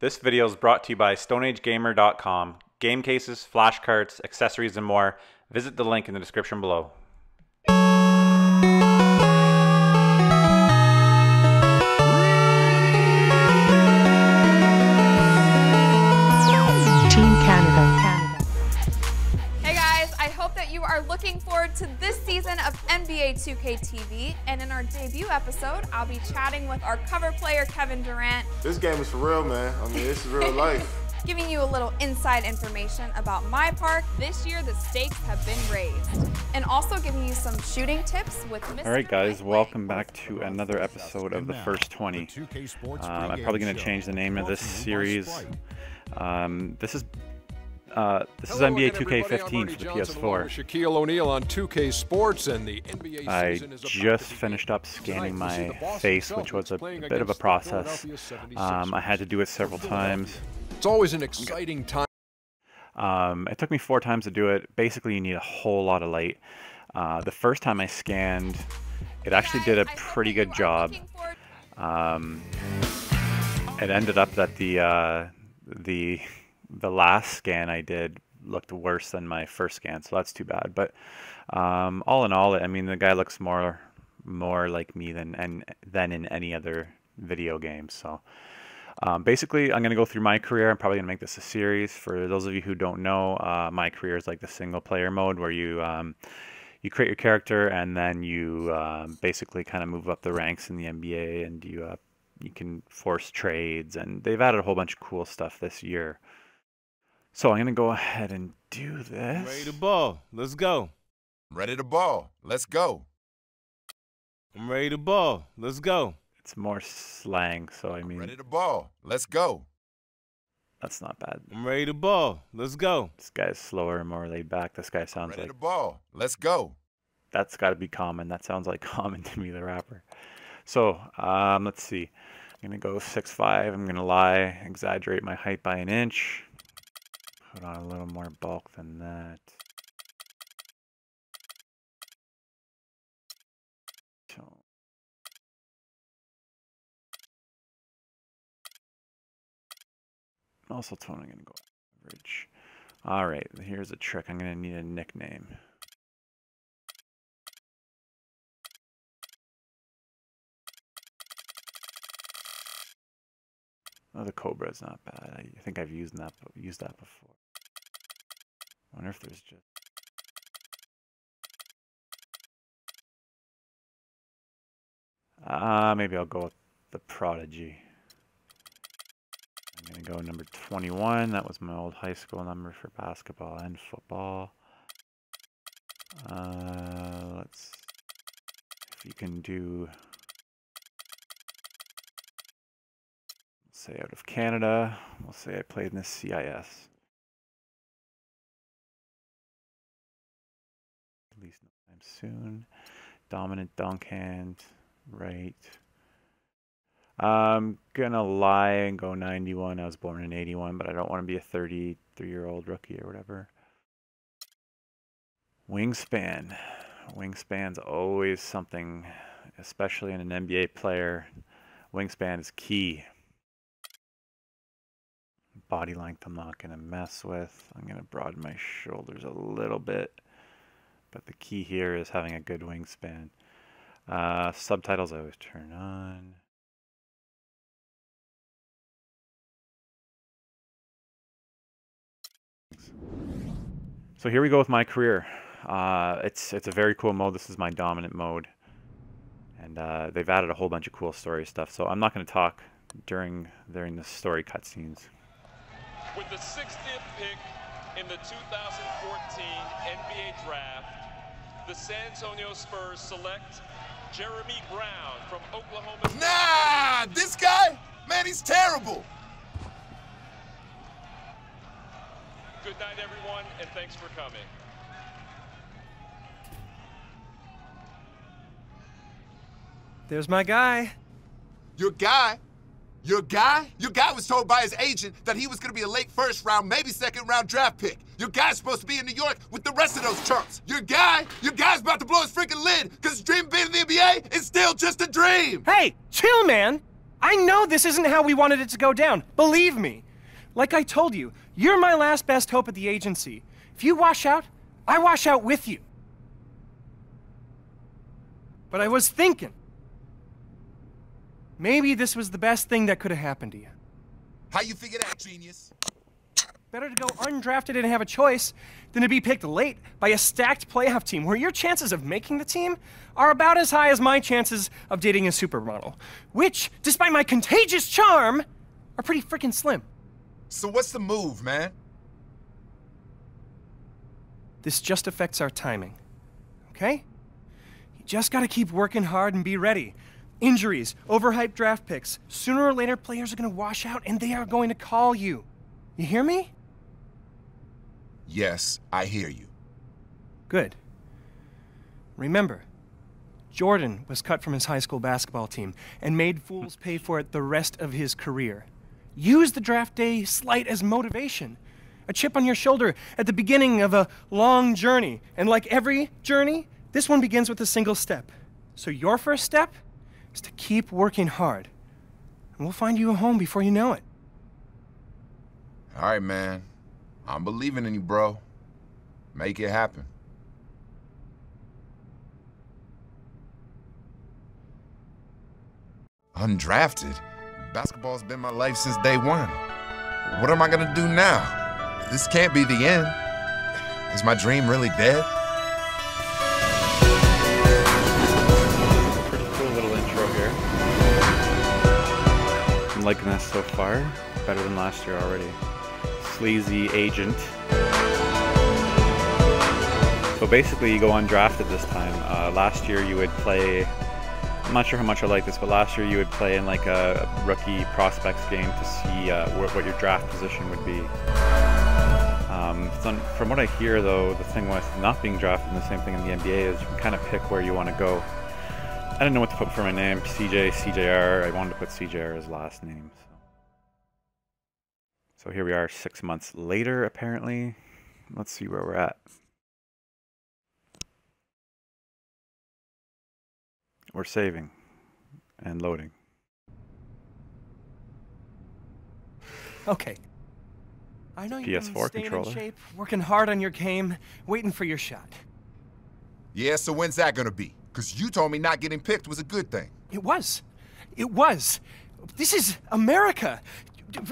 This video is brought to you by StoneAgeGamer.com. Game cases, flash cards, accessories, and more. Visit the link in the description below. Team Canada. Hey guys, I hope that you are looking forward to this season of NBA 2K TV, and in our debut episode, I'll be chatting with our cover player, Kevin Durant. This game is for real, man. I mean, this is real life. Giving you a little inside information about my park. This year, the stakes have been raised. And also giving you some shooting tips with Mr. Alright guys, Lightweight. welcome back to another episode of the First 20. I'm probably going to change the name of this series. This is NBA 2K15 for the PS4. Shaquille O'Neal on 2K Sports, and the NBA I season is just finished up scanning my face, which was a bit of a process. I had to do it several times. It's always an exciting time. It took me 4 times to do it. Basically, you need a whole lot of light. The first time I scanned, it actually did a pretty good job. It ended up that the last scan I did looked worse than my first scan, so that's too bad. But all in all, I mean, the guy looks more like me than in any other video game. So basically, I'm going to go through my career. I'm probably going to make this a series. For those of you who don't know, my career is like the single player mode where you create your character and then you basically kind of move up the ranks in the NBA, and you can force trades, and they've added a whole bunch of cool stuff this year. So I'm going to go ahead and do this. Ready to ball. Let's go. Ready to ball. Let's go. I'm ready to ball. Let's go. It's more slang, so I mean... Ready to ball. Let's go. That's not bad. I'm ready to ball. Let's go. This guy's slower and more laid back. This guy sounds Ready like... to ball. Let's go. That's got to be Common. That sounds like Common to me, the rapper. So, let's see. I'm going to go 6'5". I'm going to lie, exaggerate my height by an inch. Put on a little more bulk than that. So, also tone, I'm going to go average. Alright, here's a trick. I'm going to need a nickname. Oh, the Cobra is not bad. I think I've used that before. I wonder if there's just... maybe I'll go with the Prodigy. I'm going to go number 21. That was my old high school number for basketball and football. Let's see if you can do... Say out of Canada. We'll say I played in the CIS. At least no time soon. Dominant dunk hand. Right. I'm gonna lie and go 91. I was born in 81, but I don't want to be a 33-year-old rookie or whatever. Wingspan. Wingspan's always something, especially in an NBA player. Wingspan is key. Body length I'm not going to mess with. I'm going to broaden my shoulders a little bit. But the key here is having a good wingspan. Subtitles I always turn on. So here we go with my career. It's a very cool mode. This is my dominant mode. And they've added a whole bunch of cool story stuff. So I'm not going to talk during the story cutscenes. With the 60th pick in the 2014 NBA Draft, the San Antonio Spurs select Jeremy Brown from Oklahoma State. Nah, this guy? Man, he's terrible. Good night, everyone, and thanks for coming. There's my guy. Your guy? Your guy? Your guy was told by his agent that he was going to be a late first round, maybe second round draft pick. Your guy's supposed to be in New York with the rest of those chumps. Your guy's about to blow his freaking lid because his dream of being in the NBA is still just a dream. Hey, chill, man. I know this isn't how we wanted it to go down. Believe me. Like I told you, you're my last best hope at the agency. If you wash out, I wash out with you. But I was thinking, maybe this was the best thing that could have happened to you. How you figure that, genius? Better to go undrafted and have a choice than to be picked late by a stacked playoff team where your chances of making the team are about as high as my chances of dating a supermodel, which, despite my contagious charm, are pretty freaking slim. So what's the move, man? This just affects our timing, okay? You just gotta keep working hard and be ready. Injuries, overhyped draft picks. Sooner or later, players are gonna wash out and they are going to call you. You hear me? Yes, I hear you. Good. Remember, Jordan was cut from his high school basketball team and made fools pay for it the rest of his career. Use the draft day slight as motivation. A chip on your shoulder at the beginning of a long journey. And like every journey, this one begins with a single step. So your first step is to keep working hard. And we'll find you a home before you know it. All right, man. I'm believing in you, bro. Make it happen. Undrafted? Basketball's been my life since day one. What am I gonna do now? This can't be the end. Is my dream really dead? Pretty cool little intro here. I'm liking this so far. Better than last year already. Sleazy agent. So basically you go undrafted this time. Last year you would play, I'm not sure how much I like this, but last year you would play in like a rookie prospects game to see what your draft position would be. From what I hear though, the thing with not being drafted and the same thing in the NBA is you can kind of pick where you want to go. I didn't know what to put for my name, SeeJayAre. I wanted to put SeeJayAre as last name. So here we are 6 months later apparently. Let's see where we're at. We're saving and loading. Okay. I know you've been PS4 staying controller. in shape, working hard on your game, waiting for your shot. Yeah, so when's that gonna be? Because you told me not getting picked was a good thing. It was. It was. This is America.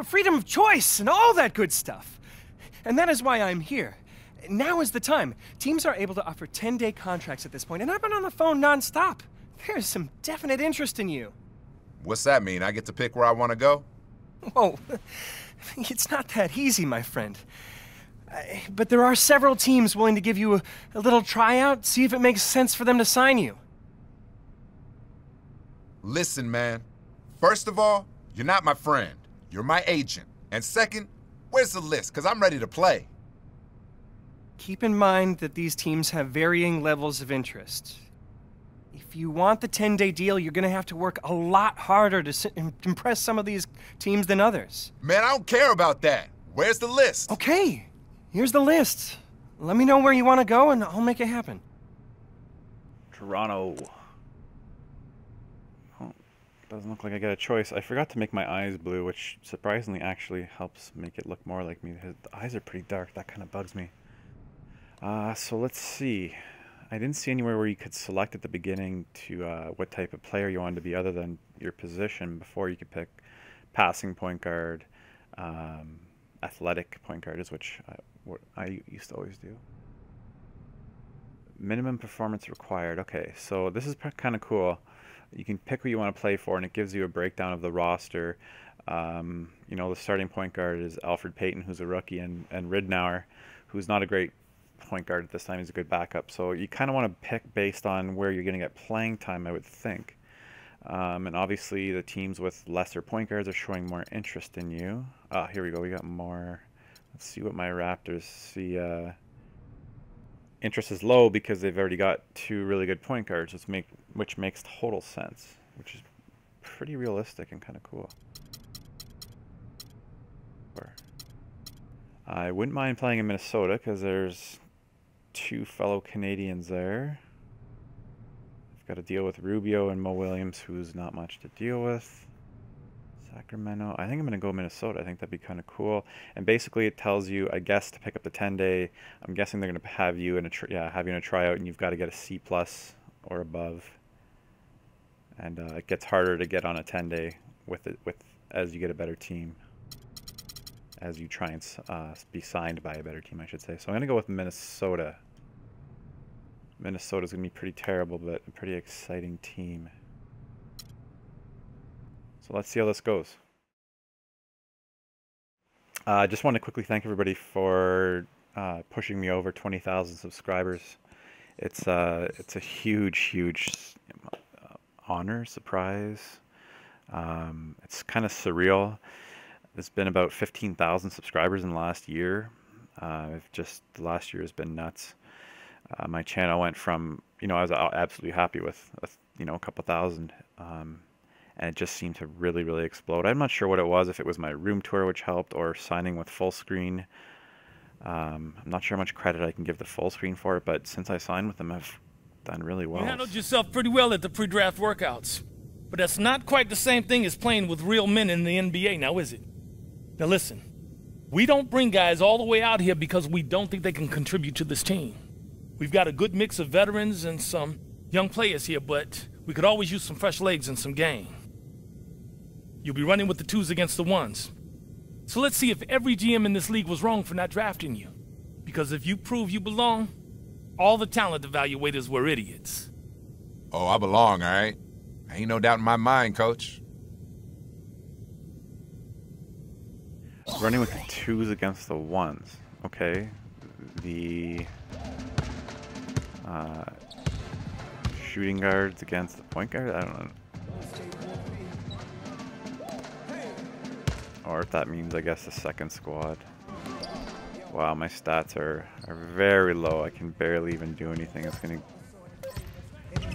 Freedom of choice and all that good stuff. And that is why I'm here. Now is the time. Teams are able to offer 10-day contracts at this point, and I've been on the phone nonstop. There's some definite interest in you. What's that mean? I get to pick where I want to go? Whoa. It's not that easy, my friend. But there are several teams willing to give you a little tryout, see if it makes sense for them to sign you. Listen, man. First of all, you're not my friend. You're my agent. And second, where's the list? Because I'm ready to play. Keep in mind that these teams have varying levels of interest. If you want the 10-day deal, you're going to have to work a lot harder to impress some of these teams than others. Man, I don't care about that. Where's the list? Okay, here's the list. Let me know where you want to go, and I'll make it happen. Toronto. Oh, doesn't look like I get a choice. I forgot to make my eyes blue, which surprisingly actually helps make it look more like me. The eyes are pretty dark. That kind of bugs me. So let's see. I didn't see anywhere where you could select at the beginning to what type of player you wanted to be other than your position before you could pick passing point guard, athletic point guard is what I used to always do. Minimum performance required. Okay, so this is kind of cool. You can pick who you want to play for and it gives you a breakdown of the roster. You know, the starting point guard is Alfred Payton, who's a rookie, and Ridnour, who's not a great point guard at this time. He's a good backup. So you kind of want to pick based on where you're going to get playing time, I would think. And obviously the teams with lesser point guards are showing more interest in you. Here we go. We got more. Let's see what my Raptors see. Interest is low because they've already got two really good point guards, which makes total sense, which is pretty realistic and kind of cool. I wouldn't mind playing in Minnesota because there's two fellow Canadians there. I've got to deal with Rubio and Mo Williams, who's not much to deal with. Sacramento. I think I'm going to go Minnesota. I think that'd be kind of cool. And basically it tells you, I guess, to pick up the 10-day. I'm guessing they're going to have you in a have you in a tryout, and you've got to get a C+ or above. And it gets harder to get on a 10-day with as you get a better team. As you try and be signed by a better team, I should say. So I'm going to go with Minnesota. Minnesota's going to be pretty terrible, but a pretty exciting team. So let's see how this goes. I just want to quickly thank everybody for pushing me over 20,000 subscribers. It's a huge honor, surprise. It's kind of surreal. There's been about 15,000 subscribers in the last year. The last year has been nuts. My channel went from, I was absolutely happy with, a couple thousand, and it just seemed to really explode. I'm not sure what it was, if it was my room tour which helped, or signing with FULLSCREEN. I'm not sure how much credit I can give the FULLSCREEN for it, but since I signed with them, I've done really well. You handled yourself pretty well at the pre-draft workouts, but that's not quite the same thing as playing with real men in the NBA, now is it? Now listen, we don't bring guys all the way out here because we don't think they can contribute to this team. We've got a good mix of veterans and some young players here, but we could always use some fresh legs and some game. You'll be running with the 2s against the 1s. So let's see if every GM in this league was wrong for not drafting you. Because if you prove you belong, all the talent evaluators were idiots. Oh, I belong, all right? Ain't no doubt in my mind, Coach. Running with the 2s against the 1s. Okay. The shooting guards against the point guard? I don't know. Or if that means, I guess, the second squad. Wow, my stats are very low. I can barely even do anything. It's going to be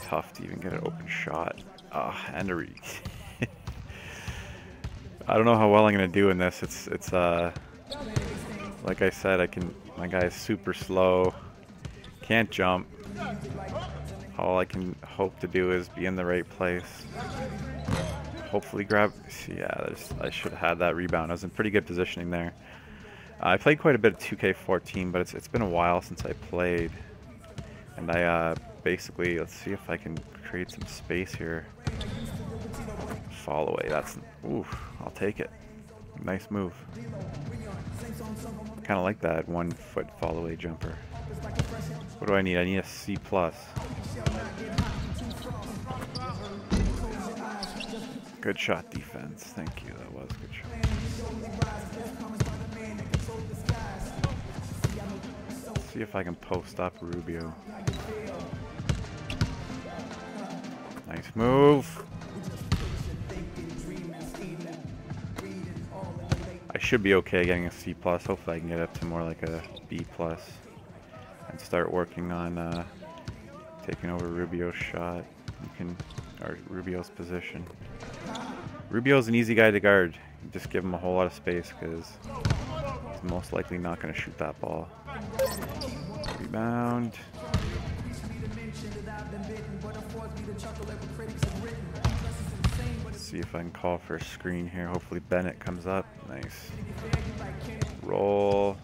tough to even get an open shot. And a read. I don't know how well I'm going to do in this. It's like I said, my guy is super slow. Can't jump. All I can hope to do is be in the right place. Hopefully grab... Yeah, I should have had that rebound. I was in pretty good positioning there. I played quite a bit of 2K14, but it's been a while since I played. And I basically... Let's see if I can create some space here. Fall away. That's... Ooh, I'll take it. Nice move. Kind of like that 1 foot fall away jumper. What do I need? I need a C+. Good shot defense. Thank you. That was a good shot. Let's see if I can post up Rubio. Nice move. I should be okay getting a C+. Hopefully I can get up to more like a B+. And start working on taking over Rubio's shot. Or Rubio's position. Rubio's an easy guy to guard. You just give him a whole lot of space because he's most likely not going to shoot that ball. Rebound. Let's see if I can call for a screen here. Hopefully Bennett comes up. Nice. Roll.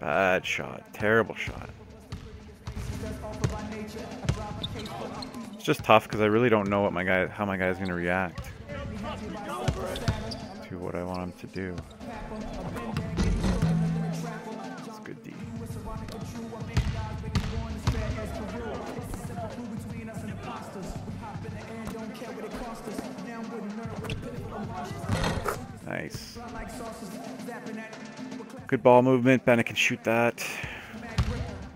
Bad shot. Terrible shot. It's just tough because I really don't know what how my guy's going to react to what I want him to do. It's good D. Nice. Good ball movement. Bennett can shoot that.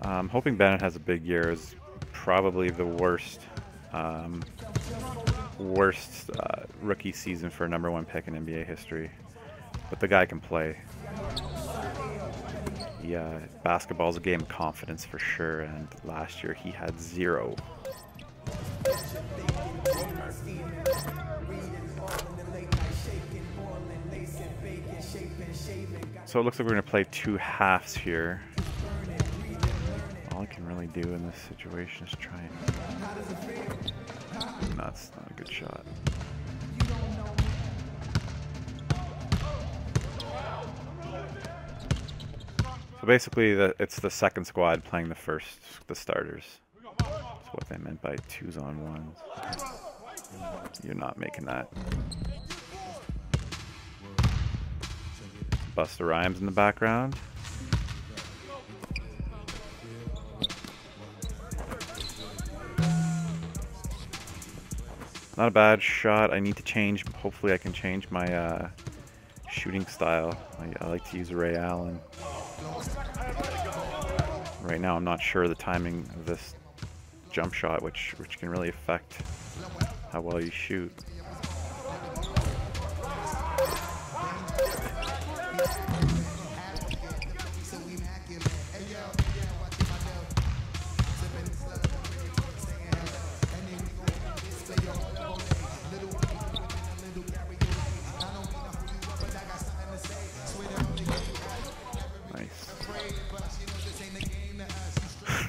I'm hoping Bennett has a big year. Is probably the worst rookie season for a #1 pick in NBA history. But the guy can play. Yeah, basketball's a game of confidence for sure, and last year he had 0. So it looks like we're going to play two halves here. All I can really do in this situation is try and... No, that's not a good shot. So basically, it's the second squad playing the starters. That's what they meant by 2s on 1s. You're not making that. Busta Rhymes in the background. Not a bad shot. I need to change. Hopefully I can change my shooting style. I like to use Ray Allen. Right now I'm not sure the timing of this jump shot, which can really affect how well you shoot.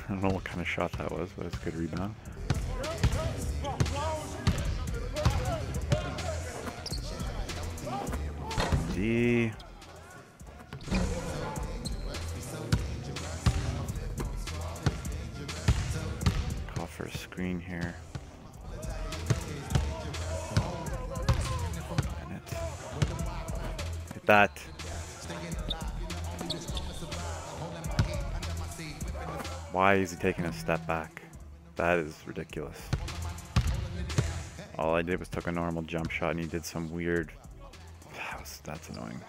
I don't know what kind of shot that was, but it's a good rebound. D. Call for a screen here. Hit that. Why is he taking a step back? That is ridiculous. All I did was took a normal jump shot and he did some weird... That's annoying.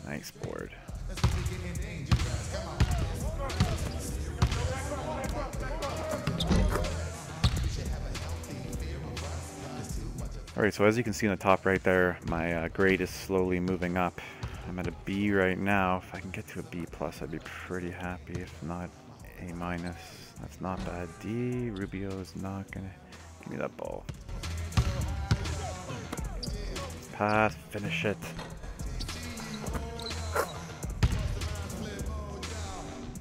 Nice board. Alright, so as you can see in the top right there, my grade is slowly moving up. I'm at a B right now. If I can get to a B+, I'd be pretty happy. If not, A-, that's not bad. D, Rubio is not gonna give me that ball. Pass, finish it.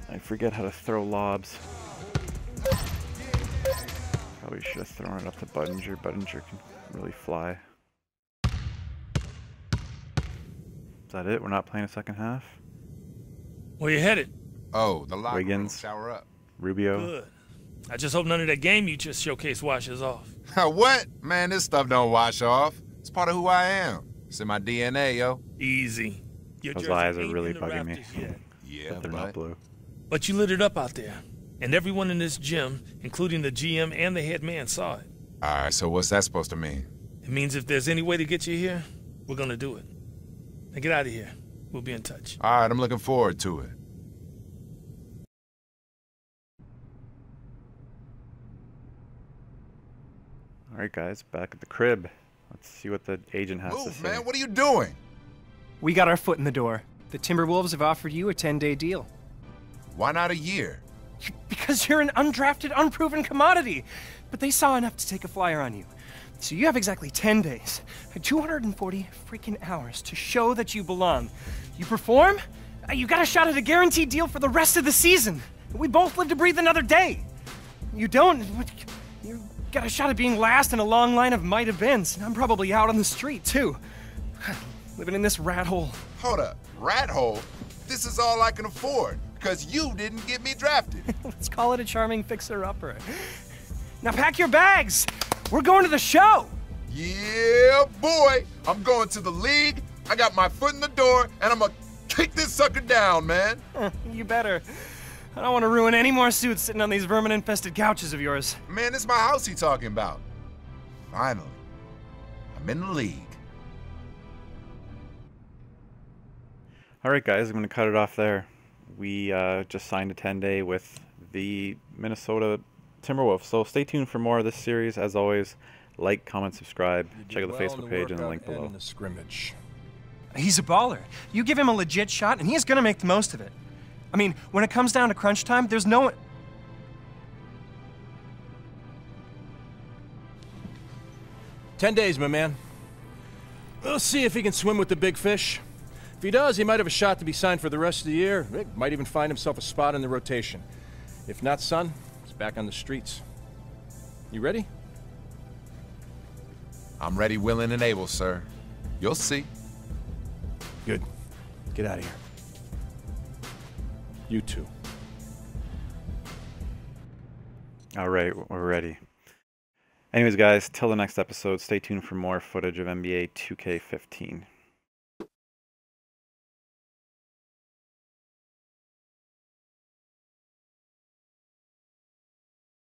I forget how to throw lobs. Probably should have thrown it up to Budinger. Budinger can really fly. Is that it? We're not playing a second half? Where you headed? Oh, the locker room. Wiggins. Shower up. Rubio. Good. I just hope none of that game you just showcased washes off. What? Man, this stuff don't wash off. It's part of who I am. It's in my DNA, yo. Easy. Your Those jersey eyes are ain't really in the bugging me. rafters yet. Yeah, They're not blue. But you lit it up out there. And everyone in this gym, including the GM and the head man, saw it. All right, so what's that supposed to mean? It means if there's any way to get you here, we're gonna do it. Now get out of here. We'll be in touch. All right, I'm looking forward to it. All right, guys, back at the crib. Let's see what the agent has to Move, say. man. What are you doing? We got our foot in the door. The Timberwolves have offered you a 10-day deal. Why not a year? Because you're an undrafted, unproven commodity. But they saw enough to take a flyer on you. So you have exactly 10 days, 240 freaking hours to show that you belong. You perform, you got a shot at a guaranteed deal for the rest of the season. We both live to breathe another day. You don't, you got a shot at being last in a long line of might have beens. And I'm probably out on the street, too. Living in this rat hole. Hold up. Rat hole? This is all I can afford, because you didn't get me drafted. Let's call it a charming fixer-upper. Now pack your bags. We're going to the show. Yeah, boy. I'm going to the league. I got my foot in the door, and I'm gonna kick this sucker down, man. You better. I don't want to ruin any more suits sitting on these vermin-infested couches of yours. Man, this is my house he talking about. Finally, I'm in the league. All right, guys, I'm going to cut it off there. We just signed a 10-day with the Minnesota Timberwolves. So stay tuned for more of this series. As always, like, comment, subscribe. Check out the Facebook page and the link below. The scrimmage. He's a baller. You give him a legit shot, and he's gonna make the most of it. I mean, when it comes down to crunch time, there's no one... 10 days, my man. We'll see if he can swim with the big fish. If he does, he might have a shot to be signed for the rest of the year. Rick might even find himself a spot in the rotation. If not, son, he's back on the streets. You ready? I'm ready, willing, and able, sir. You'll see. Good. Get out of here. You too. All right, we're ready. Anyways, guys, till the next episode, stay tuned for more footage of NBA 2K15.